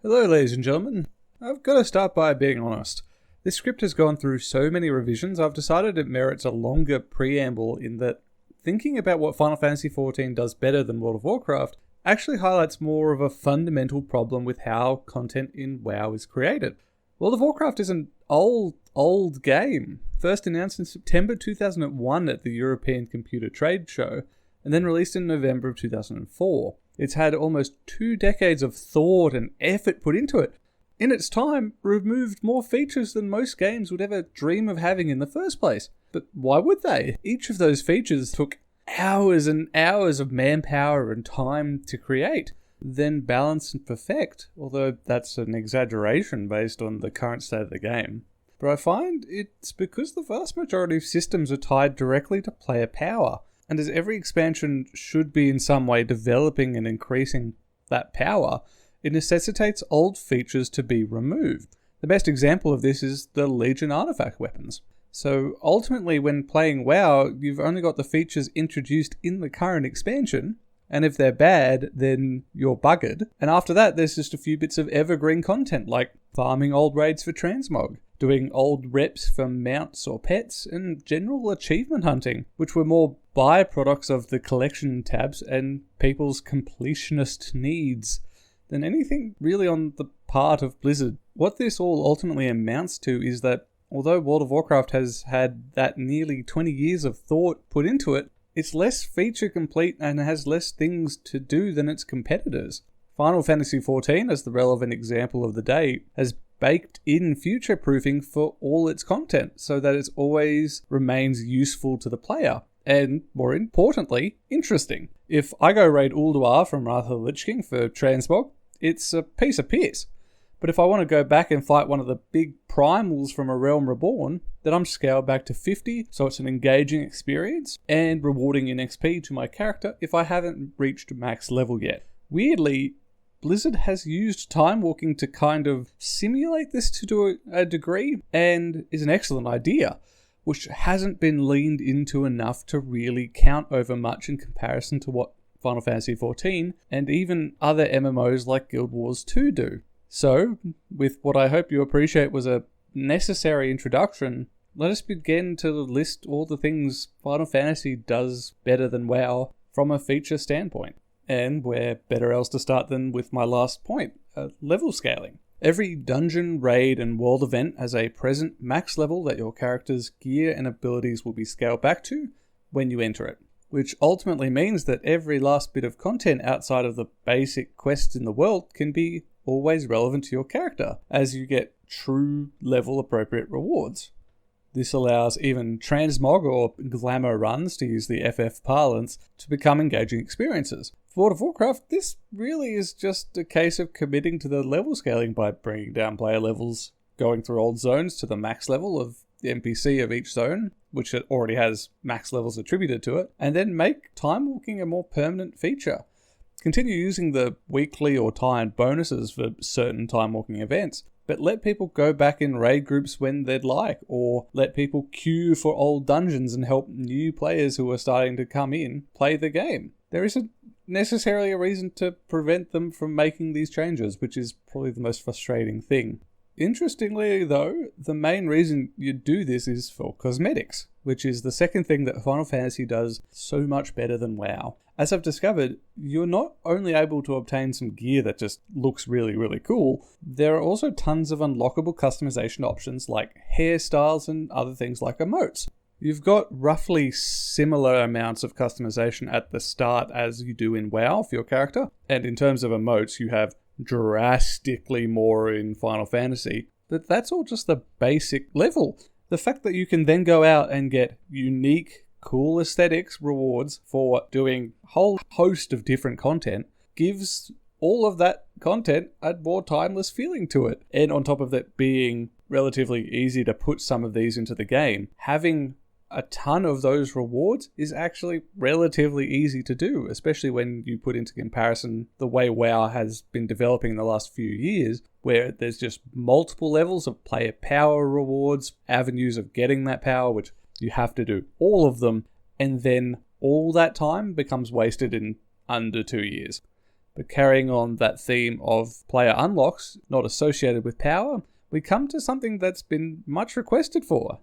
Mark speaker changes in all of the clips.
Speaker 1: Hello, ladies and gentlemen. I've got to start by being honest. This script has gone through so many revisions, I've decided it merits a longer preamble in that thinking about what Final Fantasy XIV does better than World of Warcraft actually highlights more of a fundamental problem with how content in WoW is created. World of Warcraft is an old game, first announced in September 2001 at the European Computer Trade Show, and then released in November of 2004. It's had almost 2 decades of thought and effort put into it. In its time, removed more features than most games would ever dream of having in the first place. But why would they? Each of those features took hours and hours of manpower and time to create, then balance and perfect, although that's an exaggeration based on the current state of the game. But I find it's because the vast majority of systems are tied directly to player power, and as every expansion should be in some way developing and increasing that power, it necessitates old features to be removed. The best example of this is the Legion artifact weapons. So ultimately, when playing WoW, you've only got the features introduced in the current expansion, and if they're bad, then you're buggered. And after that, there's just a few bits of evergreen content, like farming old raids for transmog, doing old reps for mounts or pets, and general achievement hunting, which were more byproducts of the collection tabs and people's completionist needs than anything really on the part of Blizzard. What this all ultimately amounts to is that although World of Warcraft has had that nearly 20 years of thought put into it, it's less feature complete and has less things to do than its competitors. Final Fantasy XIV, as the relevant example of the day, has baked in future-proofing for all its content so that it always remains useful to the player. And, more importantly, interesting. If I go raid Ulduar from Wrath of the Lich King for transmog, it's a piece of piss. But if I want to go back and fight one of the big primals from A Realm Reborn, then I'm scaled back to 50, so it's an engaging experience, and rewarding in XP to my character if I haven't reached max level yet. Weirdly, Blizzard has used time walking to kind of simulate this to a degree, and is an excellent idea, which hasn't been leaned into enough to really count over much in comparison to what Final Fantasy XIV and even other MMOs like Guild Wars 2 do. So, with what I hope you appreciate was a necessary introduction, let us begin to list all the things Final Fantasy does better than WoW from a feature standpoint. And where better else to start than with my last point, level scaling. Every dungeon, raid, and world event has a present max level that your character's gear and abilities will be scaled back to when you enter it, which ultimately means that every last bit of content outside of the basic quests in the world can be always relevant to your character, as you get true level appropriate rewards. This allows even transmog or glamour runs, to use the FF parlance, to become engaging experiences. For World of Warcraft, this really is just a case of committing to the level scaling by bringing down player levels, going through old zones to the max level of the NPC of each zone, which it already has max levels attributed to it, and then make time walking a more permanent feature. Continue using the weekly or timed bonuses for certain time walking events, but let people go back in raid groups when they'd like, or let people queue for old dungeons and help new players who are starting to come in play the game. There isn't necessarily a reason to prevent them from making these changes, which is probably the most frustrating thing. Interestingly though, the main reason you do this is for cosmetics, which is the second thing that Final Fantasy does so much better than WoW. As I've discovered, you're not only able to obtain some gear that just looks really, really cool, there are also tons of unlockable customization options like hairstyles and other things like emotes. You've got roughly similar amounts of customization at the start as you do in WoW for your character, and in terms of emotes, you have drastically more in Final Fantasy, but that's all just the basic level. The fact that you can then go out and get unique, cool aesthetics rewards for doing a whole host of different content gives all of that content a more timeless feeling to it. And on top of that being relatively easy to put some of these into the game, having a ton of those rewards is actually relatively easy to do, especially when you put into comparison the way WoW has been developing in the last few years, where there's just multiple levels of player power rewards, avenues of getting that power, which you have to do all of them, and then all that time becomes wasted in under 2 years. But carrying on that theme of player unlocks not associated with power, we come to something that's been much requested for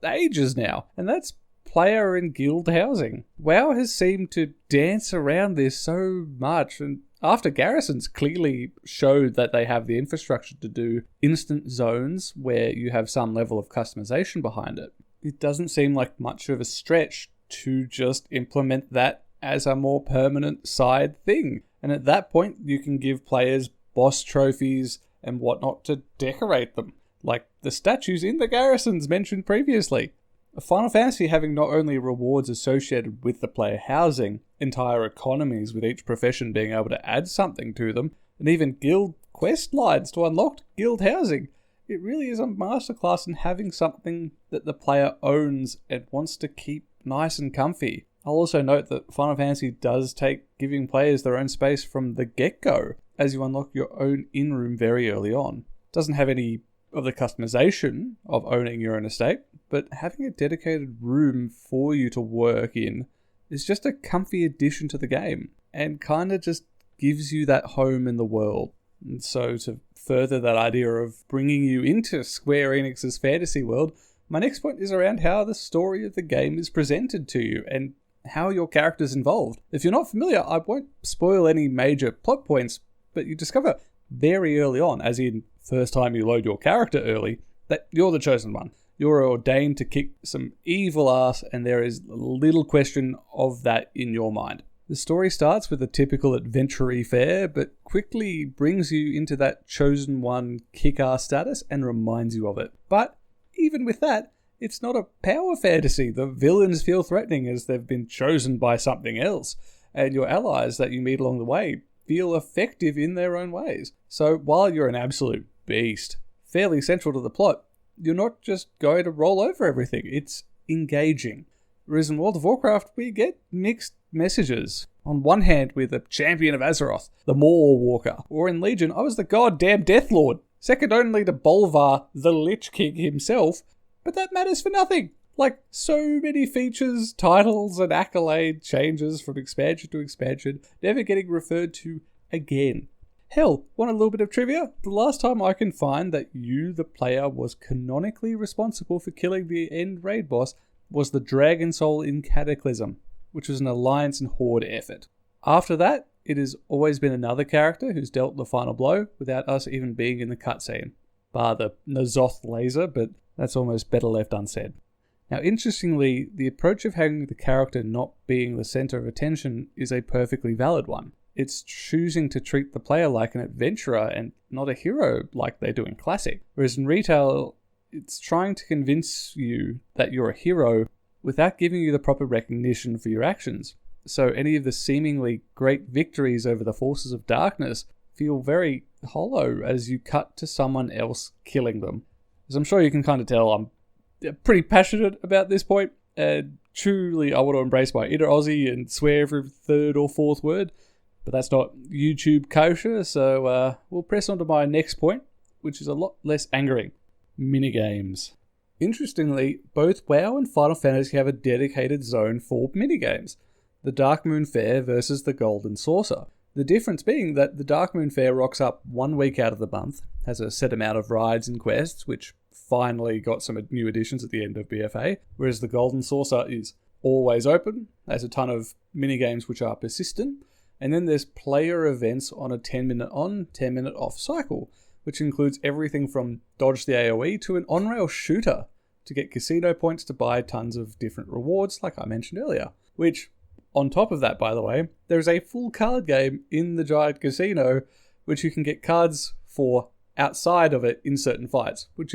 Speaker 1: ages now, and that's player and guild housing. WoW has seemed to dance around this so much, and after Garrisons clearly showed that they have the infrastructure to do instant zones where you have some level of customization behind it, it doesn't seem like much of a stretch to just implement that as a more permanent side thing. And at that point, you can give players boss trophies and whatnot to decorate them, like the statues in the Garrisons mentioned previously. Final Fantasy having not only rewards associated with the player housing, entire economies with each profession being able to add something to them, and even guild quest lines to unlock guild housing. It really is a masterclass in having something that the player owns and wants to keep nice and comfy. I'll also note that Final Fantasy does take giving players their own space from the get-go, as you unlock your own in-room very early on. It doesn't have any of the customization of owning your own estate, but having a dedicated room for you to work in is just a comfy addition to the game, and kind of just gives you that home in the world. And so to further that idea of bringing you into Square Enix's fantasy world, my next point is around how the story of the game is presented to you, and how your character's involved. If you're not familiar, I won't spoil any major plot points, but you discover very early on, as in first time you load your character early, that you're the chosen one. You're ordained to kick some evil ass, and there is little question of that in your mind. The story starts with a typical adventure Faire, but quickly brings you into that chosen one kick-ass status and reminds you of it. But even with that, it's not a power fantasy. The villains feel threatening as they've been chosen by something else, and your allies that you meet along the way feel effective in their own ways. So while you're an absolute beast, fairly central to the plot, you're not just going to roll over everything. It's engaging. Whereas in World of Warcraft, we get mixed messages. On one hand, we're the champion of Azeroth, the Maw Walker. Or in Legion, I was the goddamn Deathlord, second only to Bolvar, the Lich King himself. But that matters for nothing. Like, so many features, titles, and accolade changes from expansion to expansion, never getting referred to again. Hell, want a little bit of trivia? The last time I can find that you, the player, was canonically responsible for killing the end raid boss was the Dragon Soul in Cataclysm, which was an Alliance and Horde effort. After that, it has always been another character who's dealt the final blow without us even being in the cutscene. Bar the Nazoth laser, but that's almost better left unsaid. Now, interestingly, the approach of having the character not being the center of attention is a perfectly valid one. It's choosing to treat the player like an adventurer and not a hero like they do in Classic. Whereas in retail, it's trying to convince you that you're a hero without giving you the proper recognition for your actions. So any of the seemingly great victories over the forces of darkness feel very hollow as you cut to someone else killing them. As I'm sure you can kind of tell, I'm pretty passionate about this point, and truly I want to embrace my inner Aussie and swear every third or fourth word, but that's not YouTube kosher, so we'll press on to my next point, which is a lot less angering. Minigames. Interestingly, both WoW and Final Fantasy have a dedicated zone for minigames. The Darkmoon Faire versus the Golden Saucer. The difference being that the Darkmoon Faire rocks up 1 week out of the month, has a set amount of rides and quests, which finally got some new additions at the end of BFA, whereas the Golden Saucer is always open, has a ton of minigames which are persistent, and then there's player events on a 10-minute on, 10-minute off cycle, which includes everything from dodge the AoE to an on-rail shooter to get casino points to buy tons of different rewards, like I mentioned earlier. Which, on top of that, by the way, there's a full card game in the Giant Casino, which you can get cards for outside of it in certain fights, which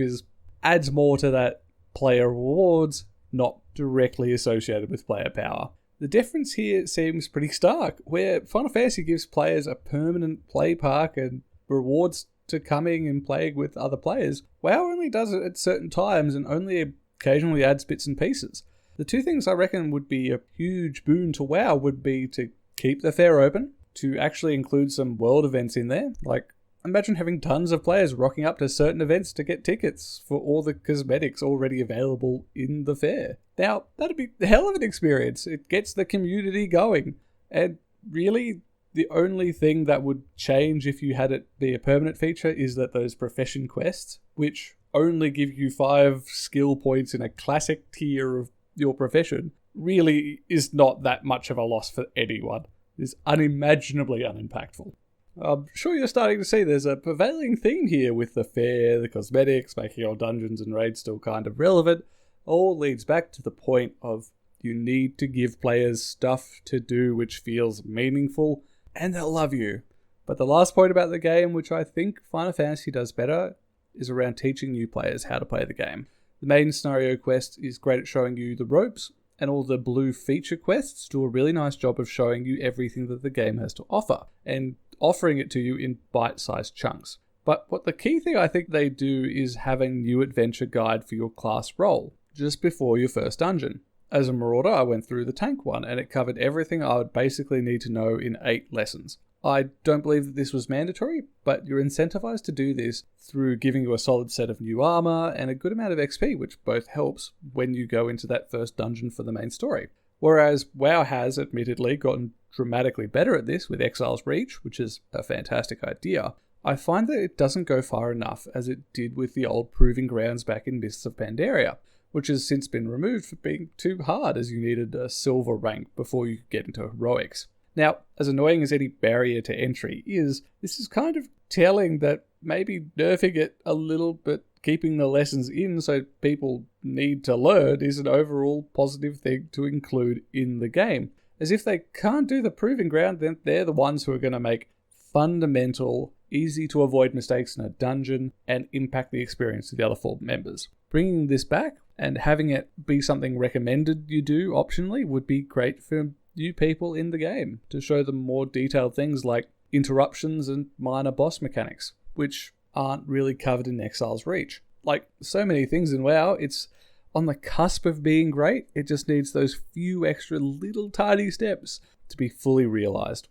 Speaker 1: adds more to that player rewards, not directly associated with player power. The difference here seems pretty stark, where Final Fantasy gives players a permanent play park and rewards to coming and playing with other players. WoW only does it at certain times and only occasionally adds bits and pieces. The two things I reckon would be a huge boon to WoW would be to keep the Faire open, to actually include some world events in there. Like, imagine having tons of players rocking up to certain events to get tickets for all the cosmetics already available in the Faire. Now, that'd be a hell of an experience. It gets the community going. And really, The only thing that would change if you had it be a permanent feature is that those profession quests, which only give you 5 skill points in a classic tier of your profession, really is not that much of a loss for anyone. It is unimaginably unimpactful. I'm sure you're starting to see there's a prevailing theme here with the Faire, the cosmetics, making old dungeons and raids still kind of relevant. All leads back to the point of you need to give players stuff to do which feels meaningful, and they'll love you. But the last point about the game, which I think Final Fantasy does better, is around teaching new players how to play the game. The main scenario quest is great at showing you the ropes, and all the blue feature quests do a really nice job of showing you everything that the game has to offer, and offering it to you in bite-sized chunks. But what the key thing I think they do is have a new adventure guide for your class role, just before your first dungeon. As a Marauder, I went through the tank one, and it covered everything I would basically need to know in 8 lessons. I don't believe that this was mandatory, but you're incentivized to do this through giving you a solid set of new armor and a good amount of XP, which both helps when you go into that first dungeon for the main story. Whereas WoW has admittedly gotten dramatically better at this with Exile's Reach, which is a fantastic idea, I find that it doesn't go far enough as it did with the old Proving Grounds back in Mists of Pandaria, which has since been removed for being too hard as you needed a silver rank before you could get into heroics. Now, as annoying as any barrier to entry is, this is kind of telling that maybe nerfing it a little but keeping the lessons in so people need to learn is an overall positive thing to include in the game. As if they can't do the Proving Ground, then they're the ones who are going to make fundamental, easy to avoid mistakes in a dungeon and impact the experience of the other 4 members. Bringing this back and having it be something recommended you do optionally would be great for new people in the game to show them more detailed things like interruptions and minor boss mechanics, which aren't really covered in Exile's Reach. Like so many things in WoW, it's on the cusp of being great. It just needs those few extra little tiny steps to be fully realized.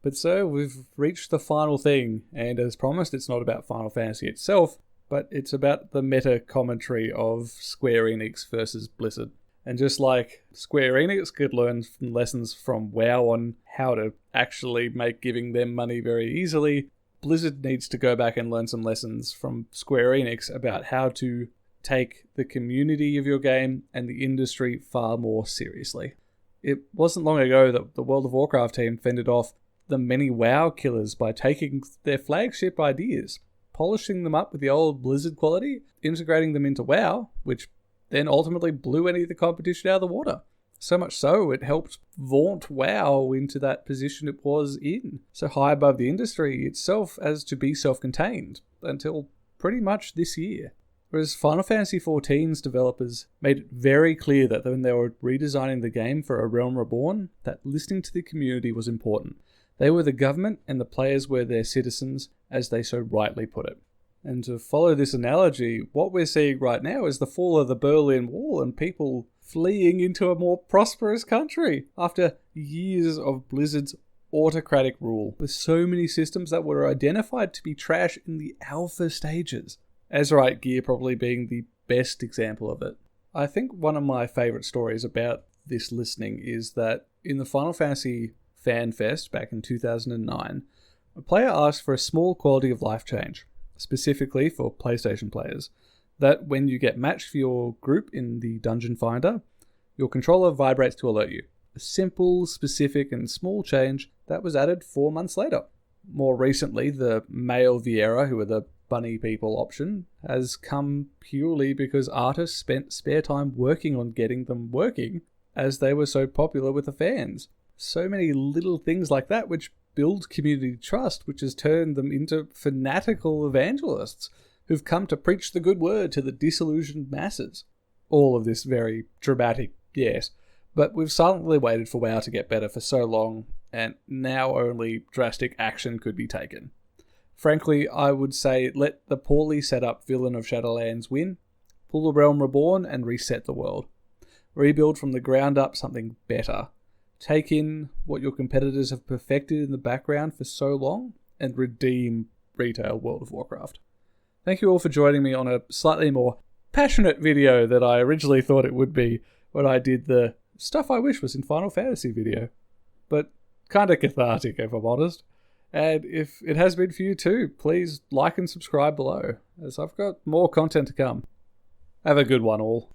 Speaker 1: But so we've reached the final thing, and as promised, it's not about Final Fantasy itself, but it's about the meta commentary of Square Enix versus Blizzard. And just like Square Enix could learn lessons from WoW on how to actually make giving them money very easily, Blizzard needs to go back and learn some lessons from Square Enix about how to take the community of your game and the industry far more seriously. It wasn't long ago that the World of Warcraft team fended off the many WoW killers by taking their flagship ideas, polishing them up with the old Blizzard quality, integrating them into WoW, which then ultimately blew any of the competition out of the water. So much so, it helped vaunt WoW into that position it was in, so high above the industry itself as to be self-contained, until pretty much this year. Whereas Final Fantasy XIV's developers made it very clear that when they were redesigning the game for A Realm Reborn, that listening to the community was important. They were the government and the players were their citizens, as they so rightly put it. And to follow this analogy, what we're seeing right now is the fall of the Berlin Wall and people fleeing into a more prosperous country after years of Blizzard's autocratic rule, with so many systems that were identified to be trash in the alpha stages. Azerite Gear probably being the best example of it. I think one of my favourite stories about this listening is that in the Final Fantasy Fan Fest back in 2009, a player asked for a small quality of life change, specifically for PlayStation players, that when you get matched for your group in the Dungeon Finder, your controller vibrates to alert you. A simple, specific, and small change that was added 4 months later. More recently, the male Viera, who are the bunny people option, has come purely because artists spent spare time working on getting them working, as they were so popular with the fans. So many little things like that which build community trust, which has turned them into fanatical evangelists who've come to preach the good word to the disillusioned masses. All of this very dramatic, yes, but we've silently waited for WoW to get better for so long, and now only drastic action could be taken. Frankly, I would say let the poorly set up villain of Shadowlands win, pull A Realm Reborn and reset the world. Rebuild from the ground up something better. Take in what your competitors have perfected in the background for so long and redeem retail World of Warcraft. Thank you all for joining me on a slightly more passionate video than I originally thought it would be when I did the stuff I wish was in Final Fantasy video. But kind of cathartic, if I'm honest. And if it has been for you too, please like and subscribe below, as I've got more content to come. Have a good one, all.